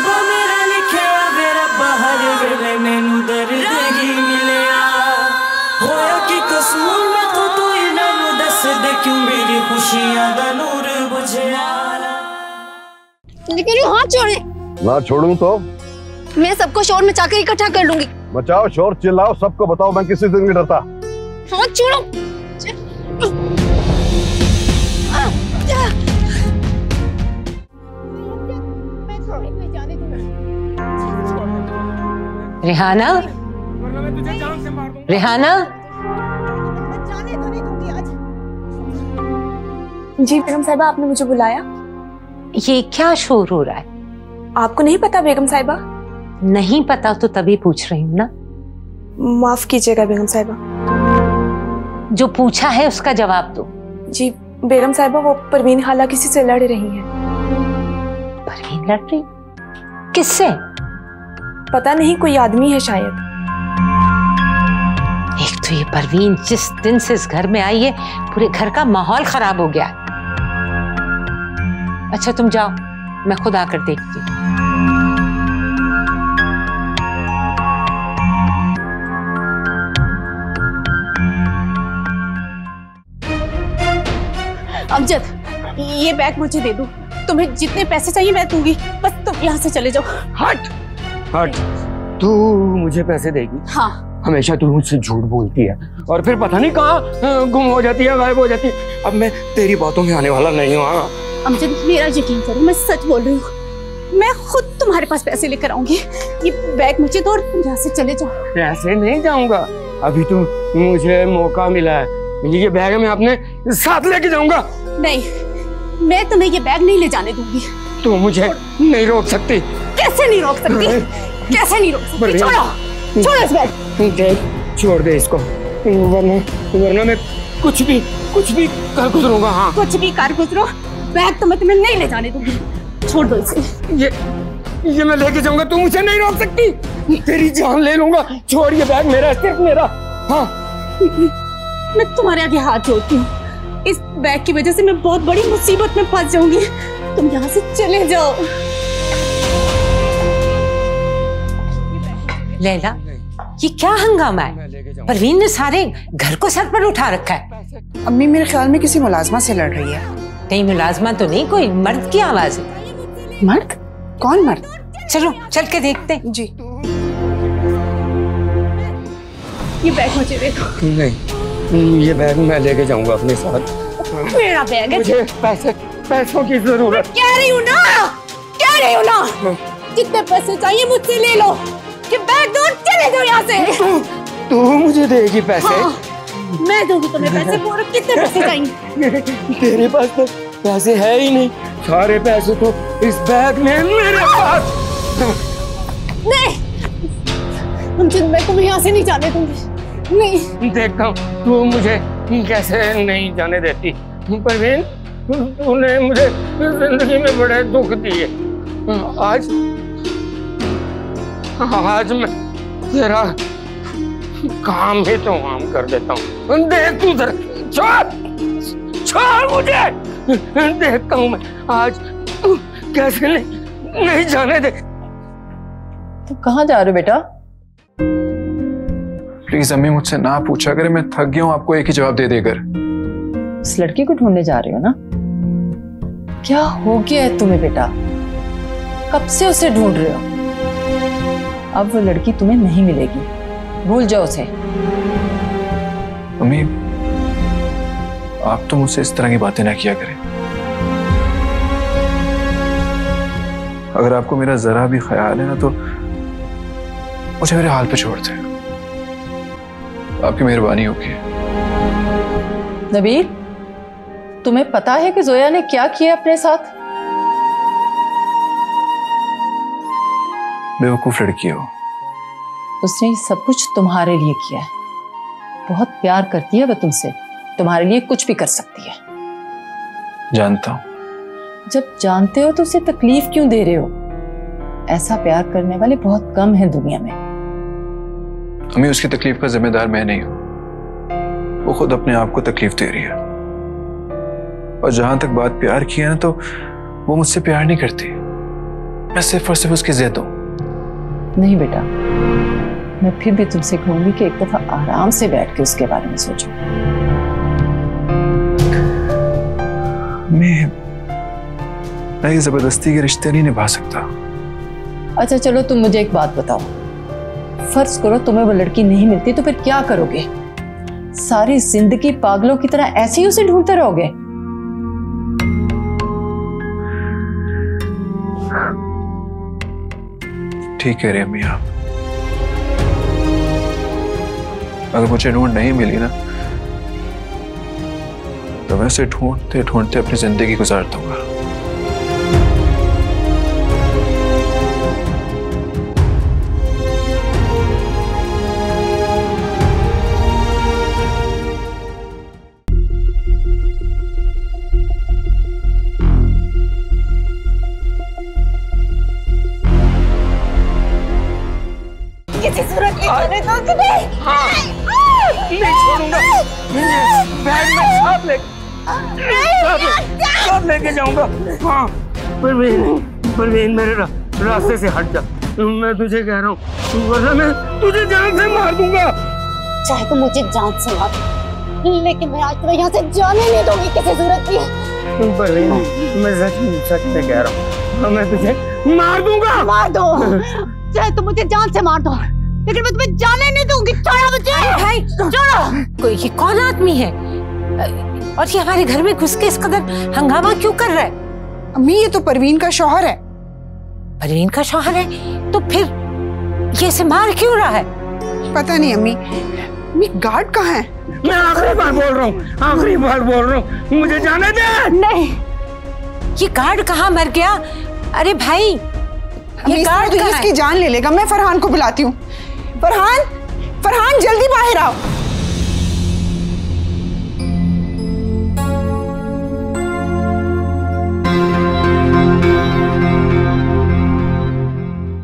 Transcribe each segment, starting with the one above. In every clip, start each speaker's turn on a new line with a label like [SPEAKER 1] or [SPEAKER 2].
[SPEAKER 1] रब्बा मेरा लिखिया वे रब्बा हर वेले मैनू दर्द ही मिलिया होया कि कसूर मैं तो तू इन्हां दस दे क्यों मेरी खुशियां दा नूर बुझिया।
[SPEAKER 2] लेकिन हाथ छोड़े।
[SPEAKER 3] ना छोड़ूं तो
[SPEAKER 2] मैं सबको शोर मचाकर इकट्ठा कर लूंगी।
[SPEAKER 3] मचाओ शोर चिल्लाओ सबको बताओ मैं किसी से नहीं डरता।
[SPEAKER 2] हाथ छोड़ो।
[SPEAKER 4] Rihanna, Rihanna.
[SPEAKER 5] जी बेगम साहिबा, आपने मुझे बुलाया?
[SPEAKER 4] ये क्या शोर हो रहा है?
[SPEAKER 5] आपको नहीं पता बेगम साहिबा?
[SPEAKER 4] नहीं पता तो तभी पूछ रही हूँ ना।
[SPEAKER 5] माफ कीजिएगा बेगम साहिबा।
[SPEAKER 4] जो पूछा है उसका जवाब दो।
[SPEAKER 5] जी बेगम साहिबा, वो परवीन खाला किसी से लड़ रही हैं।
[SPEAKER 4] परवीन लड़ रही? किससे?
[SPEAKER 5] पता नहीं, कोई आदमी है शायद।
[SPEAKER 4] एक तो ये परवीन जिस दिन से इस घर में आई है पूरे घर का माहौल खराब हो गया है। अच्छा तुम जाओ, मैं खुद आकर देखती हूँ।
[SPEAKER 2] अमजद, ये बैग मुझे दे दो। तुम्हें जितने पैसे चाहिए मैं दूंगी, बस तुम यहाँ से चले जाओ।
[SPEAKER 6] हट हट, तू मुझे पैसे देगी?
[SPEAKER 2] हाँ।
[SPEAKER 6] हमेशा तू मुझसे झूठ बोलती है और फिर पता नहीं कहाँ गुम हो जाती है, गायब हो जाती है। अब मैं तेरी बातों में आने वाला नहीं हूँ।
[SPEAKER 2] अमजद मेरा यकीन करो, मैं सच बोल रही हूँ। मैं खुद तुम्हारे पास पैसे लेकर आऊंगी। ये बैग मुझे दो और तुम यहाँ से चले जाओ।
[SPEAKER 6] ऐसे नहीं जाऊंगा, अभी तो मुझे मौका मिला है। ये बैग मैं अपने साथ लेके जाऊंगा।
[SPEAKER 2] नहीं, मैं तुम्हें ये बैग नहीं ले जाने दूंगी।
[SPEAKER 6] तू मुझे नहीं रोक सकती।
[SPEAKER 2] कैसे नहीं रोक सकती? कैसे नहीं रोक सकती? छोड़ो, छोड़ो इस बैग।
[SPEAKER 6] छोड़ दे इसको, वरना मैं कुछ भी कर गुजरूंगा। हाँ,
[SPEAKER 2] कुछ भी कर गुजरो, बैग तो मैं तुम्हें नहीं ले जाने दूंगी। छोड़ दो इसे।
[SPEAKER 6] ये मैं लेके जाऊंगा, तू मुझे नहीं रोक सकती। तेरी जान ले लूंगा। छोड़, ये बैग मेरा, सिर्फ मेरा। हाँ,
[SPEAKER 2] मैं तुम्हारे आगे हाथ जोड़ती हूँ। इस बैग की वजह से मैं बहुत बड़ी मुसीबत में फंस जाऊंगी। तुम यहाँ से चले जाओ।
[SPEAKER 4] लैला, ये क्या हंगामा है? परवीन ने सारे घर को सर पर उठा रखा है।
[SPEAKER 7] अम्मी मेरे ख्याल में किसी मुलाजमा से लड़ रही है।
[SPEAKER 4] कहीं मुलाजमा तो नहीं, कोई मर्द की आवाज है।
[SPEAKER 7] मर्द? कौन मर्द?
[SPEAKER 4] चलो चल के देखते हैं।
[SPEAKER 7] जी।
[SPEAKER 2] ये बैग मुझे दे दो।
[SPEAKER 6] नहीं, ये बैग मैं लेके जाऊंगा अपने साथ।
[SPEAKER 2] मेरा बैग है।
[SPEAKER 6] मुझे पैसों की जरूरत।
[SPEAKER 2] कह रही हूँ ना, जितने पैसे चाहिए मुझसे ले लो। ये बैग दो, चले जाओ यहाँ से।
[SPEAKER 6] तू मुझे देगी पैसे?
[SPEAKER 2] हाँ, मैं दूंगी तुम्हें पैसे। पूरे कितने पैसे चाहिए?
[SPEAKER 6] तेरे पास तो पैसे है ही नहीं। सारे पैसे तो इस बैग में मेरे पास।
[SPEAKER 2] नहीं, मैं तुम्हें यहाँ से नहीं जाने दूंगी। नहीं।
[SPEAKER 6] देखता हूँ तू मुझे कैसे नहीं जाने देती। परवीन, तूने मुझे जिंदगी में बड़े दुख दिए। आज मैं तेरा काम भी तो आम कर देता हूँ। देख तू उधर, छोड़ मुझे। देखता हूँ मैं आज तू कैसे नहीं जाने दे।
[SPEAKER 8] तू कहाँ जा रहे हो बेटा?
[SPEAKER 9] प्लीज अम्मी मुझसे ना पूछा करे, मैं थक गया हूँ आपको एक ही जवाब दे देकर।
[SPEAKER 8] उस लड़की को ढूंढने जा रहे हो ना? क्या हो गया है तुम्हें बेटा? कब से उसे ढूंढ रहे हो? अब वो लड़की तुम्हें नहीं मिलेगी, भूल जाओ उसे।
[SPEAKER 9] अम्मी आप तो मुझसे इस तरह की बातें ना किया करें। अगर आपको मेरा जरा भी ख्याल है ना तो मुझे मेरे हाल पे छोड़ दें। आपकी मेहरबानी होगी।
[SPEAKER 8] नबील, तुम्हें पता है कि जोया ने क्या किया अपने साथ?
[SPEAKER 9] बेवकूफ लड़की हो।
[SPEAKER 8] उसने सब कुछ तुम्हारे लिए किया है। बहुत प्यार करती है वह तुमसे, तुम्हारे लिए कुछ भी कर सकती है।
[SPEAKER 9] जानता हूं।
[SPEAKER 8] जब जानते हो तो उसे तकलीफ क्यों दे रहे हो? ऐसा प्यार करने वाले बहुत कम हैं दुनिया में।
[SPEAKER 9] अम्मी उसकी तकलीफ का जिम्मेदार मैं नहीं हूं, वो खुद अपने आप को तकलीफ दे रही है। और जहां तक बात प्यार की है ना, तो वो मुझसे प्यार नहीं करती, मैं सिर्फ और सिर्फ उसकी जिद हूं।
[SPEAKER 8] नहीं बेटा, मैं फिर भी तुमसे कहूंगी कि एक दफा आराम से बैठ के उसके बारे में सोचो।
[SPEAKER 9] मैं ये जबरदस्ती के रिश्ते नहीं निभा सकता।
[SPEAKER 8] अच्छा चलो, तुम मुझे एक बात बताओ, फर्ज करो तुम्हें वो लड़की नहीं मिलती तो फिर क्या करोगे? सारी जिंदगी पागलों की तरह ऐसे ही उसे ढूंढते रहोगे?
[SPEAKER 9] ठीक कह रही अम्मी आप। अगर मुझे ढूंढ नहीं मिली ना तो मैं उसे ढूंढते ढूंढते अपनी जिंदगी गुजार दूंगा।
[SPEAKER 2] किसी सूरत में जाने दो तुम्हें।
[SPEAKER 6] हाँ, नहीं छोड़ूंगा। बैग में साथ लेके जाऊंगा। हाँ, परवीन मेरे रास्ते से हट जा। मैं तुझे कह रहा हूँ, वरना मैं तुझे जान से मार दूंगा।
[SPEAKER 2] चाहे तो मुझे जान से मार, लेकिन मैं आज तुम्हें यहाँ से जाने नहीं दूंगी किसी सूरत में।
[SPEAKER 6] परवीन, मैं सच में कह रहा हूँ, मैं तुझे मार दूंगा।
[SPEAKER 2] मार दो, चाहे तो मुझे जान से मार दो, लेकिन मैं तुम्हें जाने नहीं दूंगी। छोड़ो मुझे।
[SPEAKER 4] भाई छोड़ो। कोई ये कौन आदमी है और ये हमारे घर में घुस के इस कदर हंगामा क्यों कर रहा है?
[SPEAKER 7] अम्मी ये तो परवीन का शौहर है।
[SPEAKER 4] परवीन का शौहर है तो फिर ये इसे मार क्यों रहा है?
[SPEAKER 7] पता नहीं अम्मी। अम्मी गार्ड कहाँ है?
[SPEAKER 6] मैं आखिरी बार बोल रहा हूँ, मुझे जाने दे।
[SPEAKER 4] नहीं, ये गार्ड कहाँ मर गया? अरे भाई, ये गार्ड
[SPEAKER 7] तो इसकी जान ले लेगा। मैं फरहान को बुलाती हूँ। फरहान जल्दी बाहर आओ।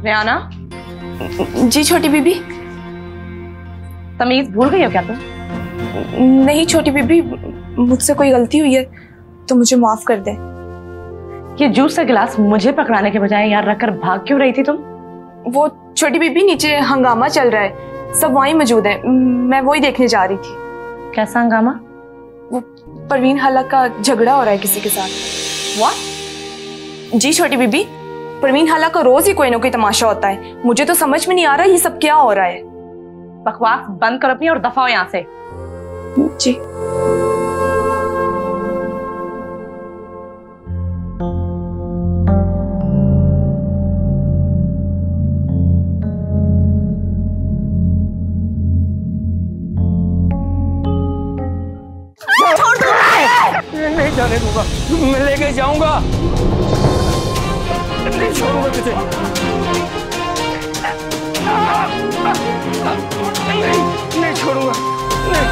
[SPEAKER 5] रेहाना। जी छोटी बीबी।
[SPEAKER 10] तमीज भूल गई हो क्या तुम?
[SPEAKER 5] नहीं छोटी बीबी, मुझसे कोई गलती हुई है तो मुझे माफ कर दे।
[SPEAKER 10] ये जूस का गिलास मुझे पकड़ाने के बजाय यहाँ रखकर भाग क्यों रही थी तुम?
[SPEAKER 5] वो छोटी बीबी नीचे हंगामा चल रहा है, सब वहीं मौजूद है, मैं वही देखने जा रही थी।
[SPEAKER 10] कैसा हंगामा?
[SPEAKER 5] वो परवीन हाला का झगड़ा हो रहा है किसी के साथ।
[SPEAKER 10] What?
[SPEAKER 5] जी छोटी बीबी, परवीन हाला का रोज ही कोई ना कोई तमाशा होता है। मुझे तो समझ में नहीं आ रहा ये सब क्या हो रहा है।
[SPEAKER 10] बकवास बंद कर अपनी और दफा हो यहाँ से।
[SPEAKER 5] जी।
[SPEAKER 6] नहीं जाने दूंगा, मैं लेके जाऊंगा। नहीं छोड़ूंगा तुझे। नहीं छोड़ूंगा। नहीं।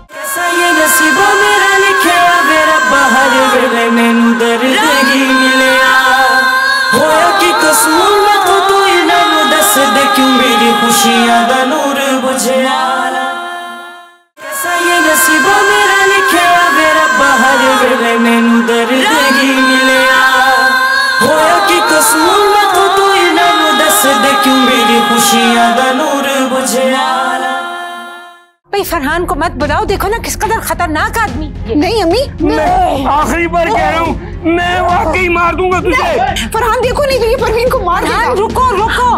[SPEAKER 1] कैसा ये नसीबा मेरा लिखिया मेरा बाहर वेले मैनू दर्द ही मिलिया होया कि कसूर मैं तो तू इन्हां दस दे क्यों मेरी खुशियां दा नूर बुझिया। कैसा ये नसीबा मेरा लिखिया मेरा बाहर वेले मैनू दर्द ही मिलिया होया कि कसूर मैं तो तू इन्हां दस दे क्यों मेरी खुशियां दा नूर बुझिया।
[SPEAKER 4] भाई फरहान को मत बुलाओ, देखो ना किस कदर खतरनाक आदमी।
[SPEAKER 7] नहीं अम्मी,
[SPEAKER 6] मैं आखिरी बार कह रहा हूँ, मैं वाकई मार दूंगा तुझे।
[SPEAKER 7] फरहान देखो नहीं तो ये परवीन को मार देगा।
[SPEAKER 4] रुको रुको,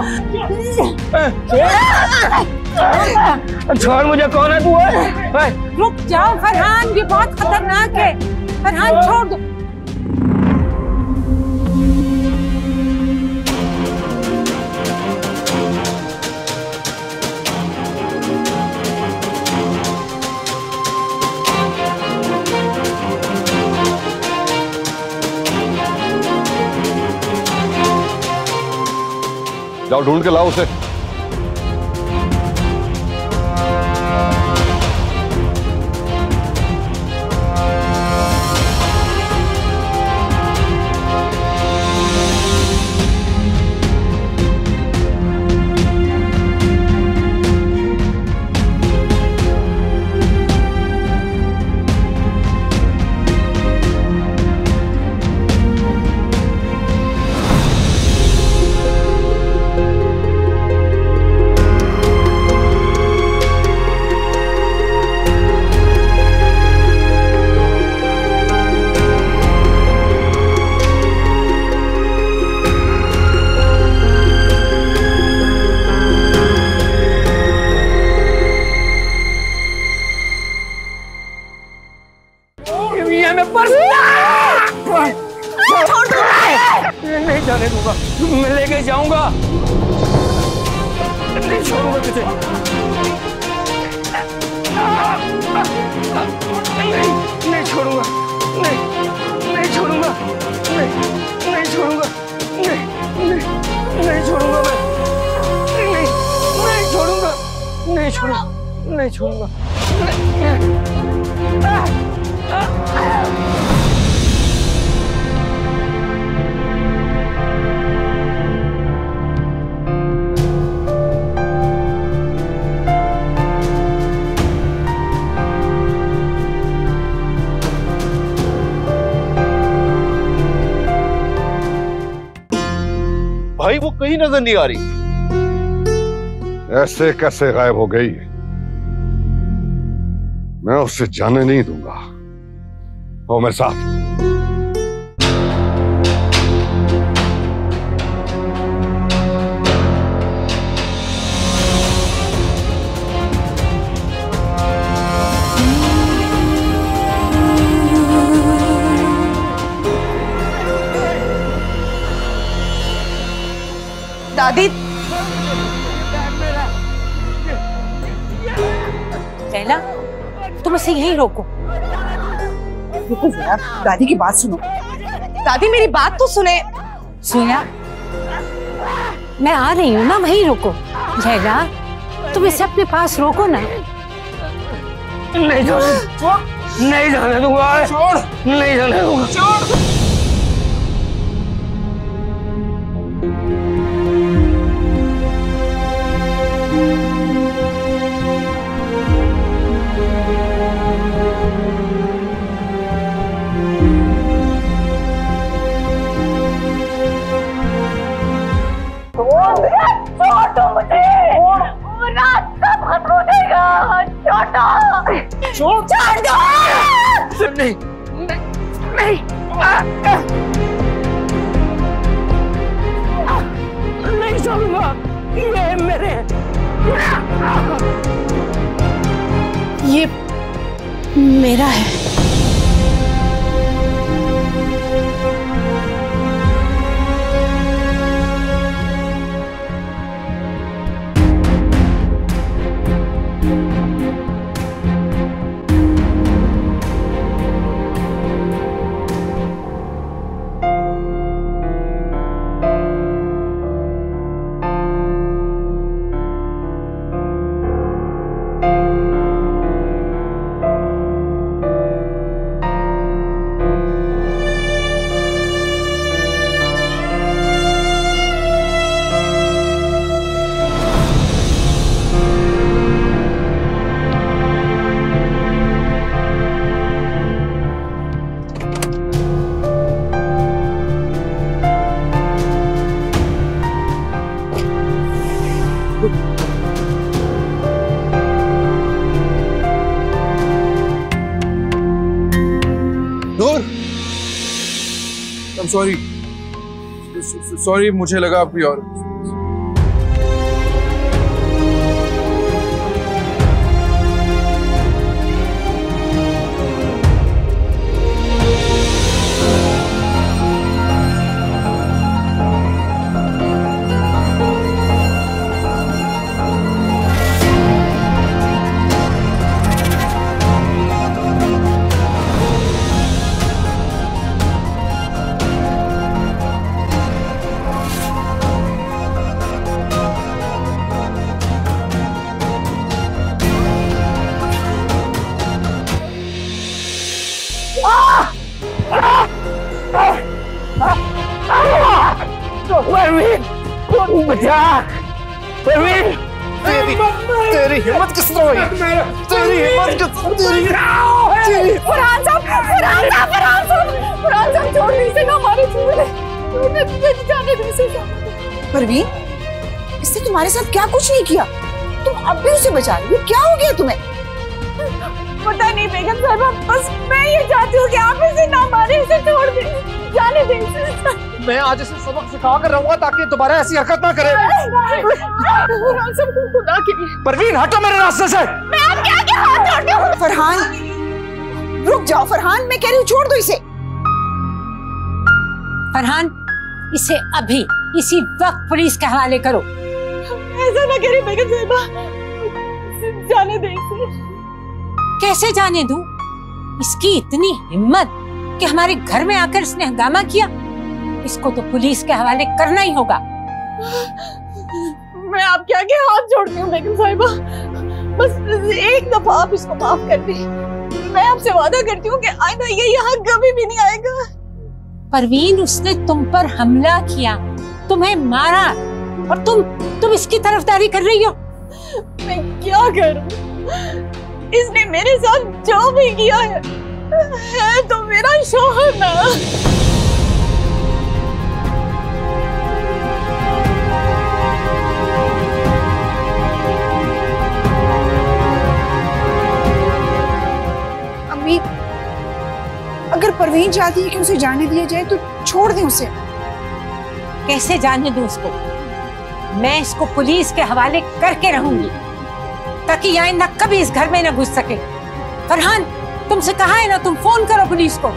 [SPEAKER 6] छोड़ मुझे, कौन है तू?
[SPEAKER 4] रुक जाओ फरहान, ये बहुत खतरनाक है। फरहान छोड़ दो।
[SPEAKER 3] जाओ ढूंढ के लाओ उसे।
[SPEAKER 6] नहीं जाने दूंगा, मैं लेके जाऊंगा, नहीं छोड़ूंगा तुझे। नहीं छोड़ूंगा, नहीं छोड़ूंगा, नहीं छोड़ूंगा, नहीं छोड़ूंगा मैं, नहीं छोड़ूंगा, नहीं छोड़ूंगा, नहीं छोड़ूंगा।
[SPEAKER 3] भाई वो कहीं नजर नहीं आ रही। ऐसे कैसे गायब हो गई? मैं उससे जाने नहीं दूंगा। वो मेरे साथ।
[SPEAKER 7] दादी,
[SPEAKER 4] लैला, तुम उसे यहीं रोको।
[SPEAKER 7] रुको जरा, दादी की बात सुनो। दादी मेरी बात तो सुने।
[SPEAKER 4] सुना, मैं आ रही हूँ ना, वहीं रुको। लैला, तुम इसे अपने पास रोको ना।
[SPEAKER 6] नहीं जाने, नहीं जाने दूंगा, नहीं जाने दूंगा। नहीं, नहीं, नहीं छोड़ूंगा, ये मेरे,
[SPEAKER 2] ये मेरा है।
[SPEAKER 9] सॉरी, मुझे लगा आप कोई और।
[SPEAKER 3] तेरी हिम्मत किस तरह हुई? तेरी हिम्मत
[SPEAKER 7] फरहान साहब छोड़ने से ना हमारे जाने दे से। परवीन, इसने तुम्हारे साथ क्या कुछ नहीं किया, तुम अब भी उसे बचा रही हो, क्या हो गया तुम्हें? पता नहीं बेगम साहबा, बस मैं ये चाहती हूँ कि आप इसे ना मारे, इसे छोड़ दे, जाने दे।
[SPEAKER 3] मैं आज इसे सबक सिखा कर रहूंगा ताकि दोबारा ऐसी हरकत ना करे।
[SPEAKER 7] खुदा के लिए
[SPEAKER 3] परवीन, हटो मेरे रास्ते से।
[SPEAKER 7] मैं आप क्या हाथ जोड़ती हूँ। फरहान, रुक जाओ फरहान, मैं कह रही हूँ छोड़ दो इसे।
[SPEAKER 4] फरहान, इसे अभी इसी वक्त पुलिस के हवाले करो।
[SPEAKER 2] ऐसा ना करिए बेगम साहिबा, जाने दे इसे।
[SPEAKER 4] कैसे जाने दूं? इसकी इतनी हिम्मत कि हमारे घर में आकर इसने हंगामा किया। इसको तो पुलिस के हवाले करना ही होगा।
[SPEAKER 2] मैं आपके आगे हाथ जोड़ती हूँ बेगम साहिबा, बस एक दफा आप इसको माफ कर दी। मैं आपसे वादा करती हूँ कि आइंदा ये यहाँ कभी भी नहीं आएगा।
[SPEAKER 4] परवीन, उसने तुम पर हमला किया, तुम्हें मारा, और तुम इसकी तरफदारी कर रही हो।
[SPEAKER 2] मैं क्या करूं? इसने मेरे साथ जो भी किया है तो मेरा शौहर ना।
[SPEAKER 7] अम्मी, अगर परवीन चाहती है कि उसे जाने दिया जाए तो छोड़ दें उसे।
[SPEAKER 4] कैसे जाने दूं उसको? मैं इसको पुलिस के हवाले करके रहूंगी ताकि ये आइंदा कभी इस घर में न घुस सके। फरहान, तुमसे कहा है ना, तुम फोन करो पुलिस को।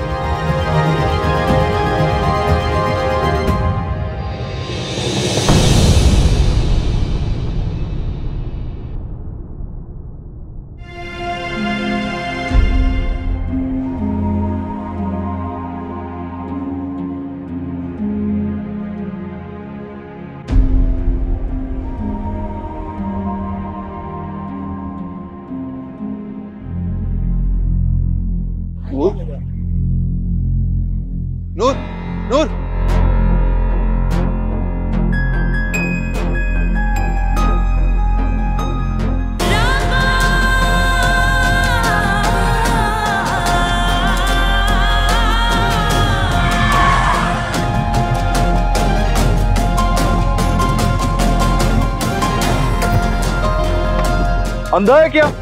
[SPEAKER 3] नूर, नूर, अंधा है क्या?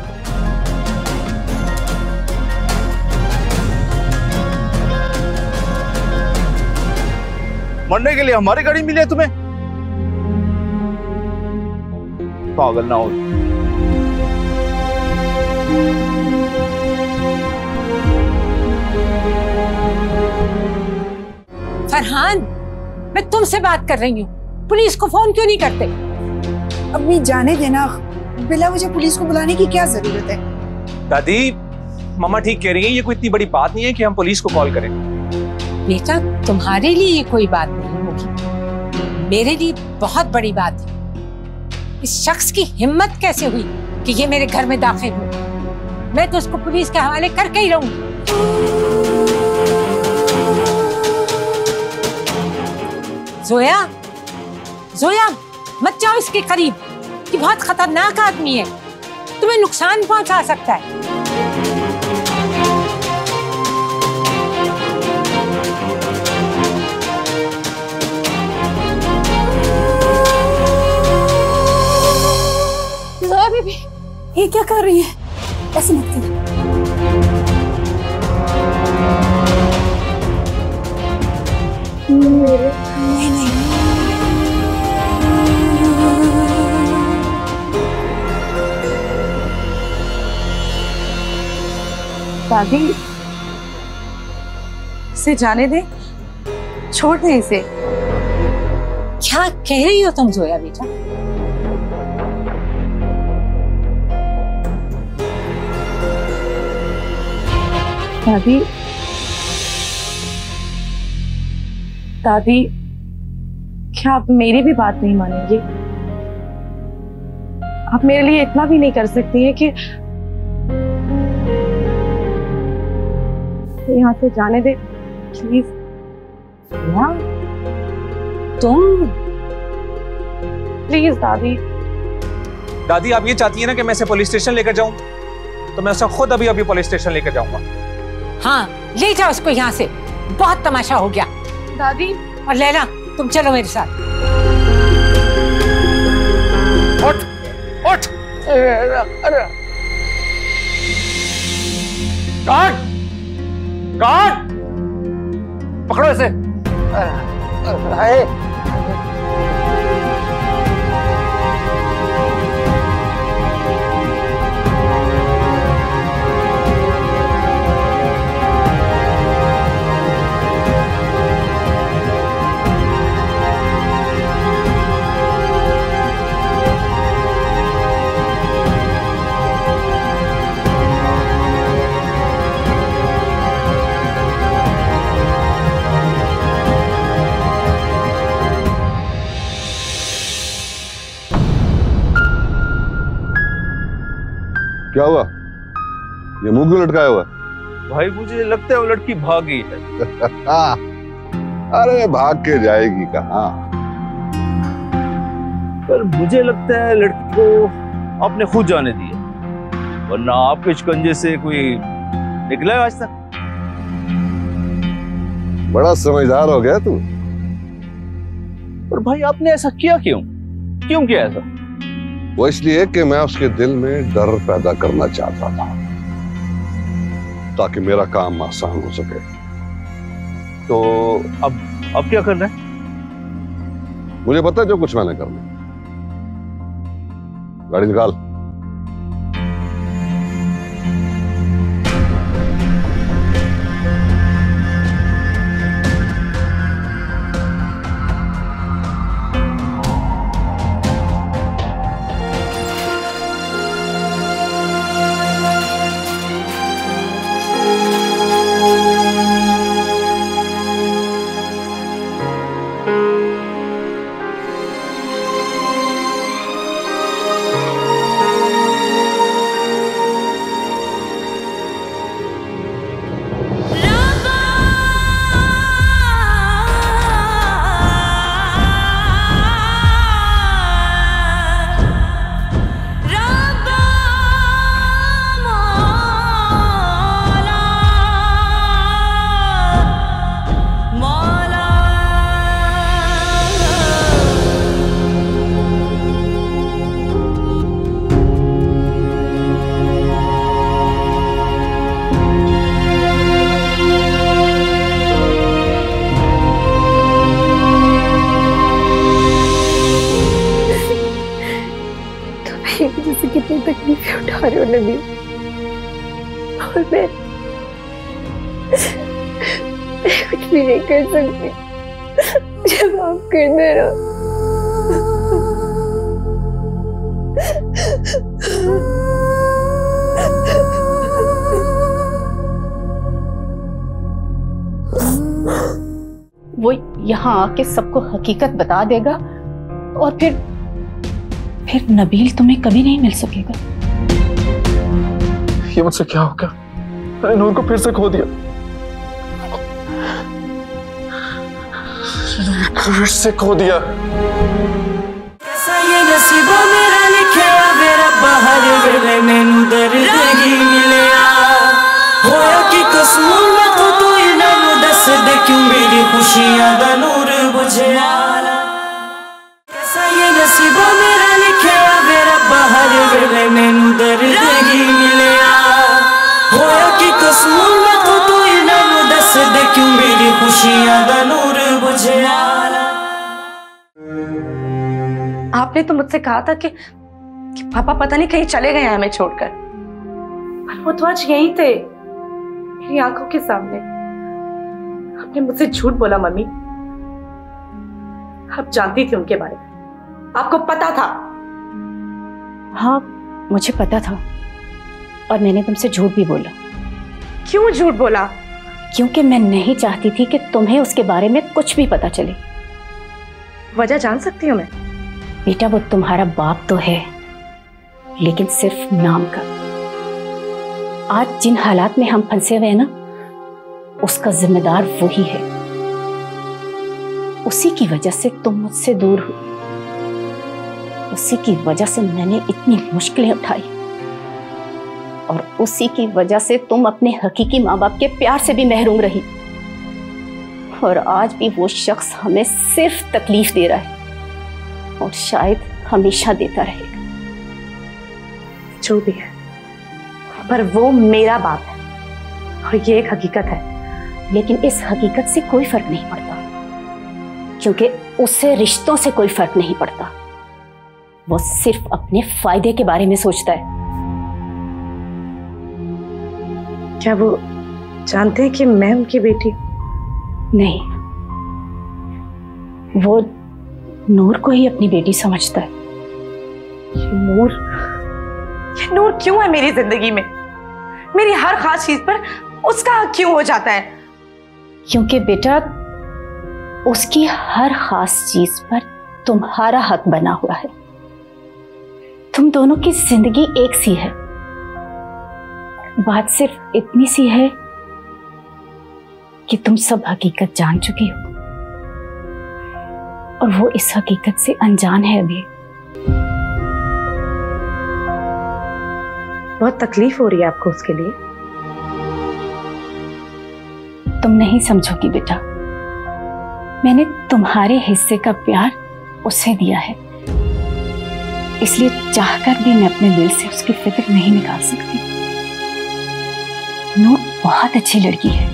[SPEAKER 3] मरने के लिए हमारी गाड़ी मिली है तुम्हें? पागल ना हो।
[SPEAKER 4] फरहान, मैं तुमसे बात कर रही हूँ, पुलिस को फोन क्यों नहीं करते?
[SPEAKER 7] अम्मी, जाने देना, बिला वजह पुलिस को बुलाने की क्या जरूरत है?
[SPEAKER 11] दादी, मामा ठीक कह रही है, ये कोई इतनी बड़ी बात नहीं है कि हम पुलिस को कॉल करें।
[SPEAKER 4] बेटा, तुम्हारे लिए ये कोई बात नहीं होगी, मेरे लिए बहुत बड़ी बात है। इस शख्स की हिम्मत कैसे हुई कि ये मेरे घर में दाखिल हो? मैं तो उसको पुलिस के हवाले करके ही रहूंगी। जोया, जोया, मत जाओ इसके करीब, ये बहुत खतरनाक आदमी है, तुम्हें नुकसान पहुंचा सकता है।
[SPEAKER 2] बेबी, ये क्या कर रही है? ऐसे मत कर। नहीं नहीं,
[SPEAKER 5] दादी, इसे जाने दे, छोड़ दे इसे।
[SPEAKER 4] क्या कह रही हो तुम जोया बेटा?
[SPEAKER 5] दादी, दादी, क्या आप मेरी भी बात नहीं मानेंगे? आप मेरे लिए इतना भी नहीं कर सकती हैं कि यहाँ से जाने दे, प्लीज।
[SPEAKER 4] तुम
[SPEAKER 5] प्लीज दादी।
[SPEAKER 11] दादी, आप ये चाहती है ना कि मैं इसे पुलिस स्टेशन लेकर जाऊं? तो मैं उसे खुद अभी पुलिस स्टेशन लेकर जाऊंगा।
[SPEAKER 4] हाँ, ले जाओ उसको यहाँ से, बहुत तमाशा हो गया।
[SPEAKER 5] दादी,
[SPEAKER 4] और लैला, तुम चलो मेरे साथ।
[SPEAKER 3] उठ, उठ। गार्ड, गार्ड, पकड़ो इसे।
[SPEAKER 12] क्या हुआ? ये मुंह क्यों लटकाया हुआ?
[SPEAKER 13] भाई मुझे लगता है वो लड़की भाग गई है।
[SPEAKER 12] अरे भाग के जाएगी कहाँ?
[SPEAKER 13] पर मुझे लगता है लड़की को आपने खुद जाने दिया, वरना आपके शिकंजे से कोई निकला है आज तक।
[SPEAKER 12] बड़ा समझदार हो गया तू।
[SPEAKER 13] पर भाई आपने ऐसा किया क्यों? क्यों किया ऐसा?
[SPEAKER 12] वो इसलिए कि मैं उसके दिल में डर पैदा करना चाहता था, ताकि मेरा काम आसान हो सके।
[SPEAKER 13] तो अब क्या करना है?
[SPEAKER 12] मुझे पता है जो कुछ मैंने करना। गाड़ी निकाल।
[SPEAKER 2] कितनी तकलीफें उठा रहे हो नबी, और मैं कुछ भी नहीं कर सकती। मुझे माफ कर देना।
[SPEAKER 7] वो यहाँ आके सबको हकीकत बता देगा और फिर नबील तुम्हें कभी नहीं मिल सकेगा।
[SPEAKER 9] ये मुझसे क्या हो गया? मैंने नूर को फिर से खो दिया। फिर से खो दिया।
[SPEAKER 1] कैसा ये नसीबा मेरा लिखा मेरा बाहर वेले मैनू दर्द ही मिलिया होया कि कसूर मैं तो तू इन्हों दस दे क्यों मेरी खुशियां दा नूर बुझया। कैसा ये नसीबा मेरा लिखा मेरा बाहर वेले मैनू दर्द ही मिलिया होया कि कसूर मैं तो तू इन्हों दस दे क्यों मेरी खुशियां दा नूर बुझया।
[SPEAKER 10] आपने तो मुझसे कहा था कि पापा पता नहीं कहीं चले गए हैं हमें छोड़कर, पर वो तो आज यहीं थे मेरी आंखों के सामने। आपने मुझसे झूठ बोला मम्मी, आप जानती थी उनके बारे में, आपको पता था।
[SPEAKER 7] हाँ मुझे पता था और मैंने तुमसे झूठ भी बोला।
[SPEAKER 10] क्यों झूठ बोला?
[SPEAKER 7] क्योंकि मैं नहीं चाहती थी कि तुम्हें उसके बारे में कुछ भी पता चले।
[SPEAKER 10] वजह जान सकती हूँ मैं?
[SPEAKER 7] बेटा वो तुम्हारा बाप तो है, लेकिन सिर्फ नाम का। आज जिन हालात में हम फंसे हुए हैं ना, उसका जिम्मेदार वही है। उसी की वजह से तुम मुझसे दूर हुई, उसी की वजह से मैंने इतनी मुश्किलें उठाई, और उसी की वजह से तुम अपने हकीकी माँ बाप के प्यार से भी महरूम रही। और आज भी वो शख्स हमें सिर्फ तकलीफ दे रहा है और शायद हमेशा देता रहेगा।
[SPEAKER 10] जो भी है, पर वो मेरा बाप है और ये एक हकीकत है।
[SPEAKER 7] लेकिन इस हकीकत से कोई फर्क नहीं पड़ता, क्योंकि उससे रिश्तों से कोई फर्क नहीं पड़ता। वो सिर्फ अपने फायदे के बारे में सोचता है।
[SPEAKER 10] क्या वो जानते हैं कि मैं उनकी बेटी?
[SPEAKER 7] नहीं, वो नूर को ही अपनी बेटी समझता है।
[SPEAKER 10] ये नूर क्यों है मेरी जिंदगी में? मेरी हर खास चीज पर उसका हक क्यों हो जाता है?
[SPEAKER 7] क्योंकि बेटा उसकी हर खास चीज पर तुम्हारा हक बना हुआ है। तुम दोनों की जिंदगी एक सी है,
[SPEAKER 14] बात सिर्फ इतनी सी है कि तुम सब हकीकत जान चुकी हो और वो इस हकीकत से अनजान है अभी।
[SPEAKER 10] बहुत तकलीफ हो रही है आपको उसके लिए?
[SPEAKER 14] तुम नहीं समझोगी बेटा, मैंने तुम्हारे हिस्से का प्यार उसे दिया है, इसलिए चाहकर भी मैं अपने दिल से उसकी फिक्र नहीं निकाल सकती। नूर बहुत अच्छी लड़की है,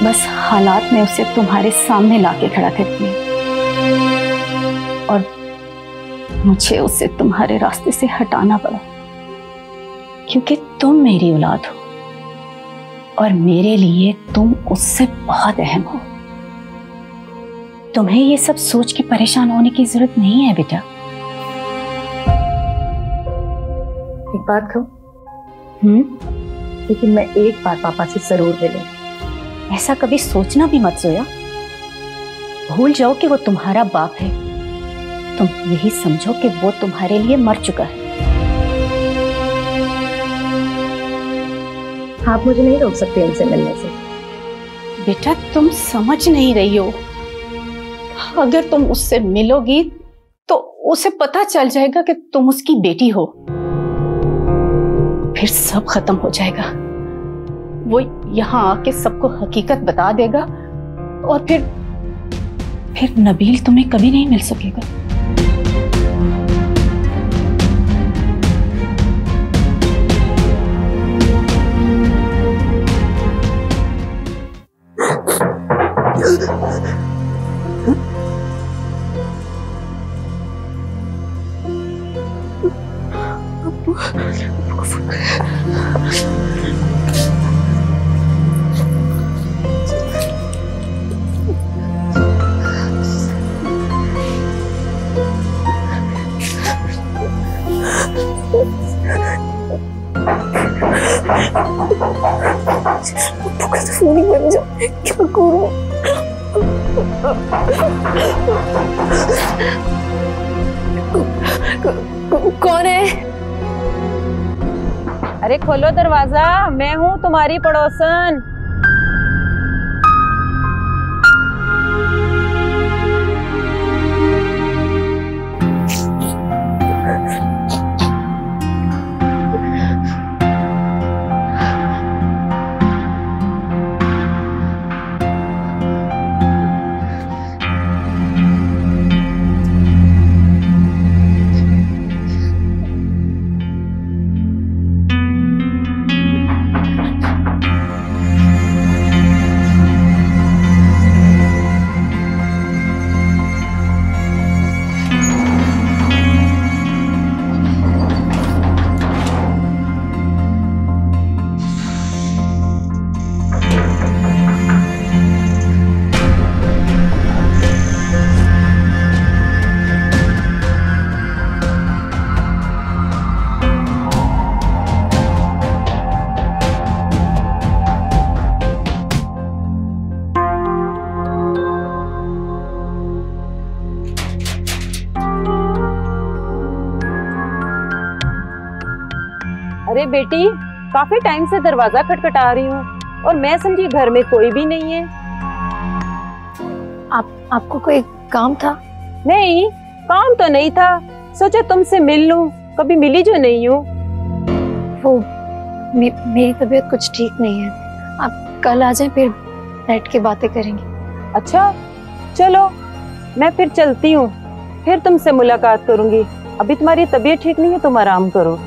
[SPEAKER 14] बस हालात ने उसे तुम्हारे सामने लाके खड़ा कर दिया और मुझे उसे तुम्हारे रास्ते से हटाना पड़ा, क्योंकि तुम मेरी औलाद हो और मेरे लिए तुम उससे बहुत अहम हो। तुम्हें ये सब सोच के परेशान होने की जरूरत नहीं है बेटा।
[SPEAKER 10] एक बात कहूं? लेकिन मैं एक बार पापा से जरूर मिलूंगी।
[SPEAKER 14] ऐसा कभी सोचना भी मत जोया। भूल जाओ कि वो तुम्हारा बाप है, तुम यही समझो कि वो तुम्हारे लिए मर चुका है।
[SPEAKER 10] आप मुझे नहीं रोक सकते इनसे मिलने से।
[SPEAKER 14] बेटा तुम समझ नहीं रही हो, अगर तुम उससे मिलोगी तो उसे पता चल जाएगा कि तुम उसकी बेटी हो, फिर सब खत्म हो जाएगा। वो यहाँ आके सबको हकीकत बता देगा और फिर नबील तुम्हें कभी नहीं मिल सकेगा।
[SPEAKER 2] फोन बन जाओ, क्या करूं? कौन है?
[SPEAKER 15] अरे खोलो दरवाजा, मैं हूँ तुम्हारी पड़ोसन। अरे बेटी, काफी टाइम से दरवाजा खटखटा रही हूँ और मैं समझी घर में कोई भी नहीं है।
[SPEAKER 2] आपको कोई काम था?
[SPEAKER 15] नहीं, काम तो नहीं था, सोचा तुमसे मिल लूं, कभी मिली जो नहीं हूँ।
[SPEAKER 2] वो मेरी तबीयत कुछ ठीक नहीं है, आप कल आ जाएं, फिर बैठ के बातें करेंगे।
[SPEAKER 15] अच्छा चलो, मैं फिर चलती हूँ, फिर तुमसे मुलाकात करूंगी। अभी तुम्हारी तबीयत ठीक नहीं है, तुम आराम करो।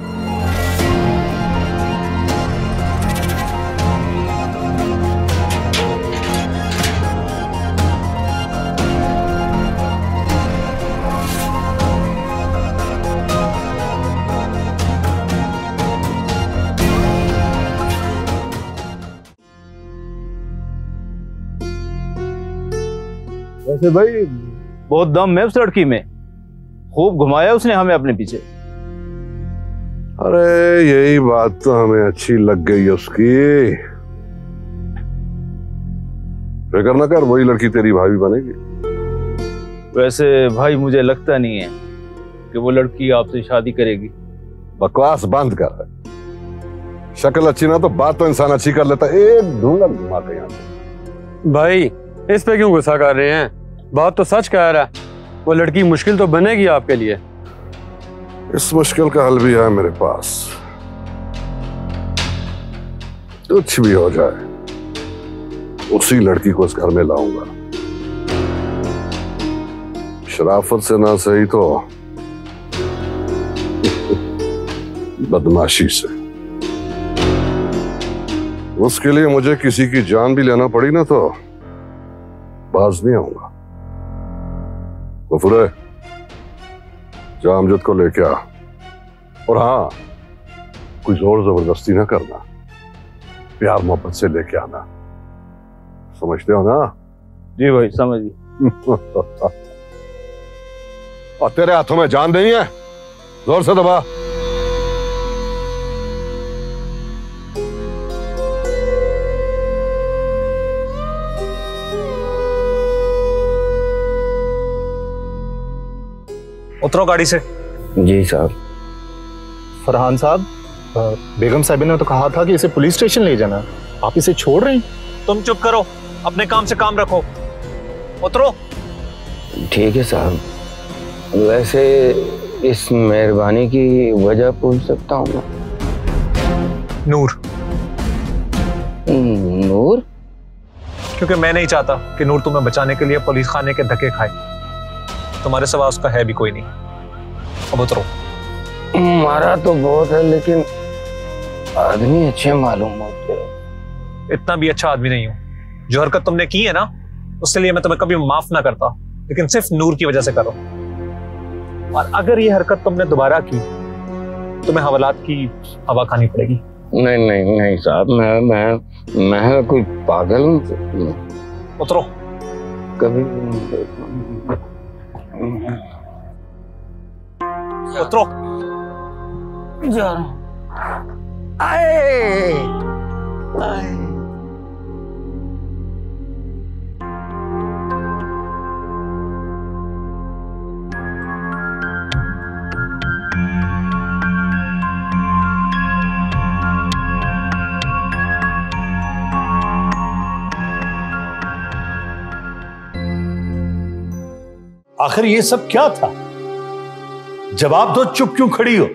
[SPEAKER 13] वैसे भाई बहुत दम है उस लड़की में, खूब घुमाया उसने हमें अपने पीछे।
[SPEAKER 12] अरे यही बात तो हमें अच्छी लग गई उसकी। फिक्र न कर, वही लड़की तेरी भाभी बनेगी।
[SPEAKER 13] वैसे भाई मुझे लगता नहीं है कि वो लड़की आपसे शादी करेगी।
[SPEAKER 12] बकवास बंद कर। शक्ल अच्छी ना तो बात तो इंसान अच्छी कर लेता। एक ढूंढा घुमा के यहाँ पे।
[SPEAKER 16] भाई इस पे क्यों गुस्सा कर रहे हैं? बात तो सच कह रहा है। वो लड़की मुश्किल तो बनेगी आपके लिए।
[SPEAKER 12] इस मुश्किल का हल भी है मेरे पास। कुछ भी हो जाए उसी लड़की को इस घर में लाऊंगा। शराफत से ना सही तो बदमाशी से। उसके लिए मुझे किसी की जान भी लेना पड़ी ना तो बाज नहीं आऊंगा। गफूरे, जा अमजद को लेके आ। और हाँ, कोई जोर जबरदस्ती ना करना, प्यार मोहब्बत से लेके आना। समझते हो ना?
[SPEAKER 13] जी भाई, समझ गए।
[SPEAKER 12] और तेरे हाथों में जान नहीं है, जोर से दबा।
[SPEAKER 11] उतरो गाड़ी से।
[SPEAKER 17] जी साहब।
[SPEAKER 18] फरहान साहब, बेगम साहब ने तो कहा था कि इसे पुलिस स्टेशन ले जाना, आप इसे छोड़ रहे हैं?
[SPEAKER 11] तुम चुप करो, अपने काम से काम रखो। उतरो।
[SPEAKER 17] ठीक है साहब। वैसे इस मेहरबानी की वजह पूछ सकता हूँ मैं?
[SPEAKER 11] नूर।
[SPEAKER 17] नूर?
[SPEAKER 11] क्योंकि मैं नहीं चाहता कि नूर तुम्हें बचाने के लिए पुलिस खाने के धक्के खाए। तुम्हारे सिवा उसका है भी कोई नहीं। अब उतरो।
[SPEAKER 17] मारा तो बहुत है लेकिन आदमी अच्छे मालूम होते हैं।
[SPEAKER 11] इतना भी अच्छा आदमी नहीं हूं। जो हरकत तुमने की है ना, उसके लिए मैं तुम्हें कभी माफ ना करता, लेकिन सिर्फ नूर की वजह से करो। और अगर ये हरकत तुमने दोबारा की, तुम्हें हवालात की हवा खानी पड़ेगी।
[SPEAKER 17] नहीं नहीं नहीं साहब, मैं कोई पागल हूँ?
[SPEAKER 11] उतरो।
[SPEAKER 17] कभी
[SPEAKER 11] उतरो।
[SPEAKER 17] जा रहा हूँ। आए।
[SPEAKER 19] आखिर ये सब क्या था? जवाब दो, चुप क्यों खड़ी हो?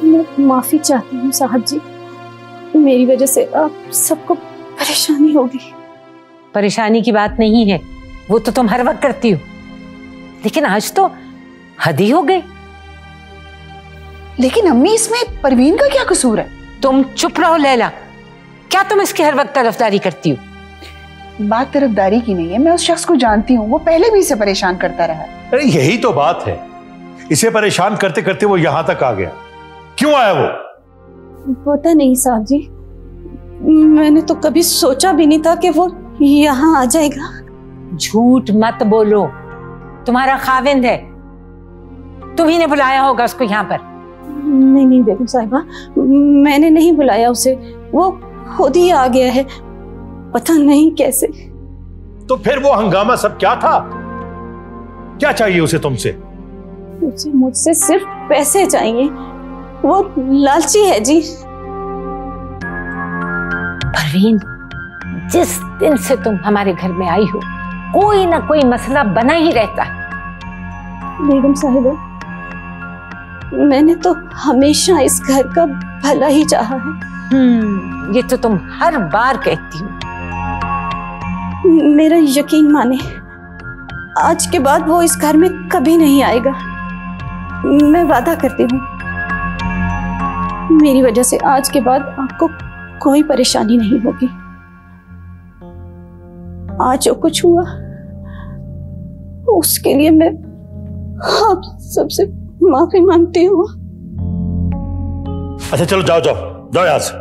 [SPEAKER 2] मैं माफी चाहती हूँ साहब जी, मेरी वजह से आप सबको परेशानी होगी।
[SPEAKER 4] परेशानी की बात नहीं है, वो तो तुम हर वक्त करती हो, लेकिन आज तो हद ही हो गई।
[SPEAKER 7] लेकिन अम्मी, इसमें परवीन का क्या कसूर है?
[SPEAKER 4] तुम चुप रहो लैला, क्या तुम इसकी हर वक्त तरफदारी करती हो?
[SPEAKER 7] बात तरफदारी की नहीं है, मैं उस शख्स को जानती हूँ, वो पहले भी इसे परेशान करता रहा है।
[SPEAKER 19] अरे यही तो बात है, इसे परेशान करते करते वो यहां तक आ गया। क्यों आया वो?
[SPEAKER 2] पता नहीं साहब जी, मैंने तो कभी सोचा भी नहीं था कि वो यहाँ आ जाएगा।
[SPEAKER 4] झूठ मत बोलो, तुम्हारा खाविंद है, तुम्ही ने बुलाया होगा उसको यहाँ पर।
[SPEAKER 2] नहीं नहीं बेगम साहिबा, मैंने नहीं बुलाया उसे, वो खुद ही आ गया है, पता नहीं कैसे।
[SPEAKER 19] तो फिर वो हंगामा सब क्या था? क्या चाहिए उसे तुमसे?
[SPEAKER 2] उसे मुझसे सिर्फ पैसे चाहिए, वो लालची है जी।
[SPEAKER 4] परवीन, जिस दिन से तुम हमारे घर में आई हो, कोई ना कोई मसला बना ही रहता है।
[SPEAKER 2] बेगम साहिबा, मैंने तो हमेशा इस घर का भला ही चाहा है।
[SPEAKER 4] ये तो तुम हर बार कहती हो।
[SPEAKER 2] मेरा यकीन माने, आज के बाद वो इस घर में कभी नहीं आएगा, मैं वादा करती हूँ। मेरी वजह से आज के बाद आपको कोई परेशानी नहीं होगी। आज जो कुछ हुआ उसके लिए मैं आप सबसे माफी मांगती हूँ।
[SPEAKER 19] अच्छा चलो, जाओ जाओ जाओ यहाँ से।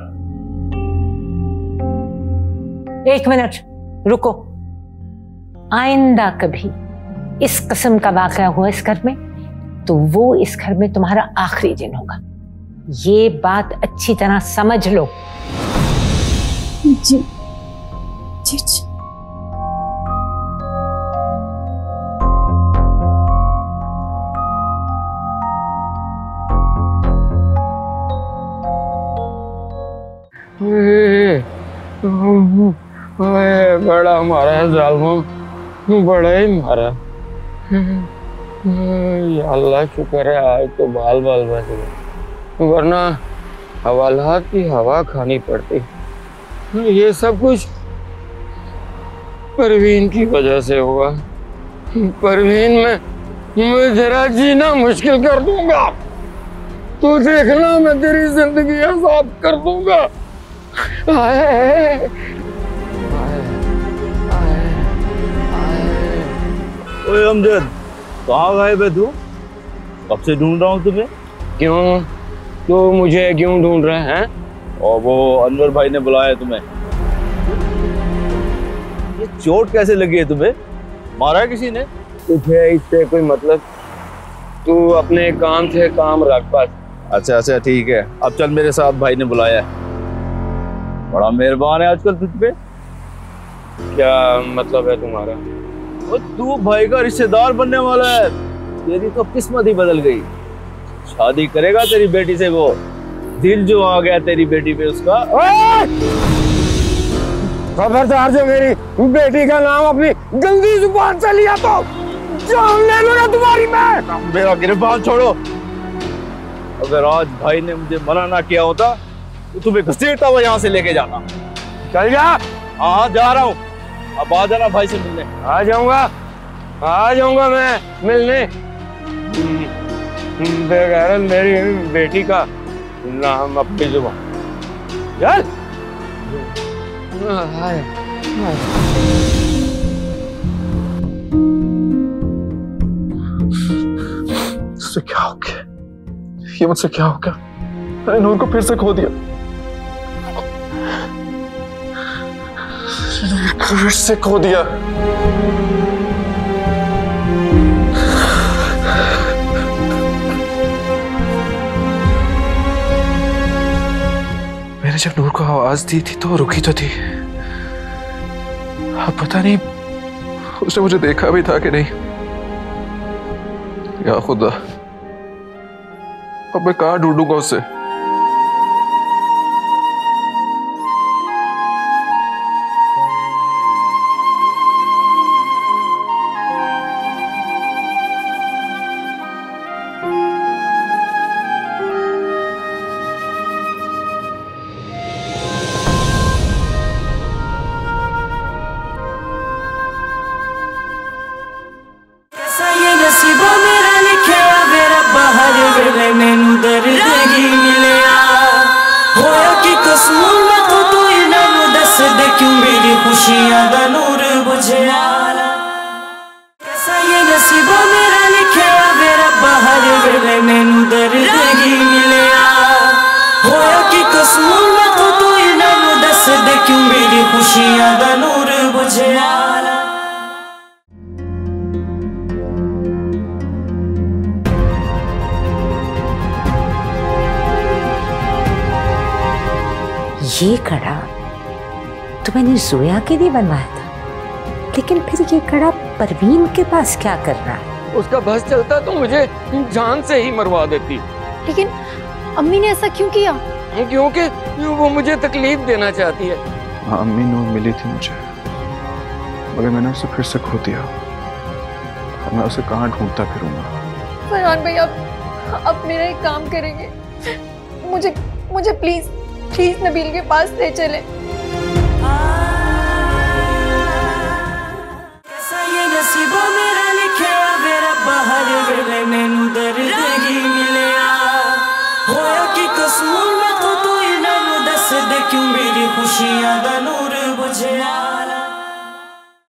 [SPEAKER 4] एक मिनट रुको, आइंदा कभी इस किस्म का वाकया हुआ इस घर में तो वो इस घर में तुम्हारा आखिरी दिन होगा, ये बात अच्छी तरह समझ लो।
[SPEAKER 2] जी जी जी।
[SPEAKER 17] बड़ा मारा है जालिमों, बड़ा ही मारा। या अल्लाह शुक्र है आज तो बाल बाल बच गए, वरना हवालात की हवा खानी पड़ती। ये सब कुछ परवीन की वजह से हुआ। परवीन मैं जरा जीना मुश्किल कर दूंगा, तू देखना मैं तेरी जिंदगी आजाद कर दूंगा।
[SPEAKER 13] ओए अमजद, कहाँ गायब है तू? कब से ढूंढ रहा हूँ तुम्हें।
[SPEAKER 17] क्यों, तो मुझे क्यों ढूंढ रहे हैं?
[SPEAKER 13] और वो अनवर भाई ने बुलाया तुम्हें। ये चोट कैसे लगी है तुम्हें? मारा है किसी ने?
[SPEAKER 17] तुझे इससे कोई मतलब? तू अपने काम से काम रख बस।
[SPEAKER 13] अच्छा अच्छा ठीक है, अब चल मेरे साथ, भाई ने बुलाया है। बड़ा मेहरबान है आजकल तुझ पे।
[SPEAKER 17] क्या मतलब है तुम्हारा?
[SPEAKER 13] तू भाई का रिश्तेदार बनने वाला है, तेरी तो किस्मत ही बदल गई। शादी करेगा तेरी बेटी से वो, दिल जो आ गया तेरी बेटी पे उसका।
[SPEAKER 17] खबरदार जो मेरी बेटी का नाम अपनी गंदी जुबान से लिया तो जान ले लूंगा तुम्हारी मैं।
[SPEAKER 13] मेरा गिरफ्तार छोड़ो। अगर आज भाई ने मुझे मना ना किया होता तो तुम्हें घसीटता हुआ यहाँ से लेके जाना।
[SPEAKER 17] चल जा।
[SPEAKER 13] हाँ जा रहा हूँ, अब आ जाना भाई से मिलने।
[SPEAKER 17] आ जाऊंगा मैं मिलने। बेगैरत मेरी बेटी का नाम अपनी जुबान। चल।
[SPEAKER 9] इससे क्या हो गया? ये मुझसे क्या हो गया? मैंने नूर को फिर से खो दिया। फिर से खो दिया। मैंने जब नूर को आवाज दी थी तो रुकी तो थी, अब पता नहीं उसने मुझे देखा भी था कि नहीं। या खुदा, अब मैं कहाँ ढूंढूंगा उसे?
[SPEAKER 4] ये कड़ा तो मैंने जोया के लिए बनवाया था, लेकिन फिर ये कड़ा परवीन के पास क्या कर रहा है?
[SPEAKER 17] उसका बस चलता तो मुझे जान से ही मरवा देती।
[SPEAKER 2] लेकिन अम्मी ने ऐसा क्यों किया?
[SPEAKER 17] क्योंकि वो मुझे तकलीफ देना चाहती है।
[SPEAKER 9] हाँ, अम्मी नूर मिली थी मुझे, मगर मैंने उसे फिर से खो दिया। अब मैं उसे कहाँ ढूंढता फिरूंगा?
[SPEAKER 2] फरहान भाई, अब मेरा एक काम करेंगे, मुझे प्लीज नबील के पास ले चले।
[SPEAKER 1] ये नसीबों मेरा लिखा मेरा बाहर वेले मैनू दर्द ही मिलिया होया कि कसूर मैं तो इन्हां नू दस दे क्यों मेरी खुशियां दा नूर बुझिया।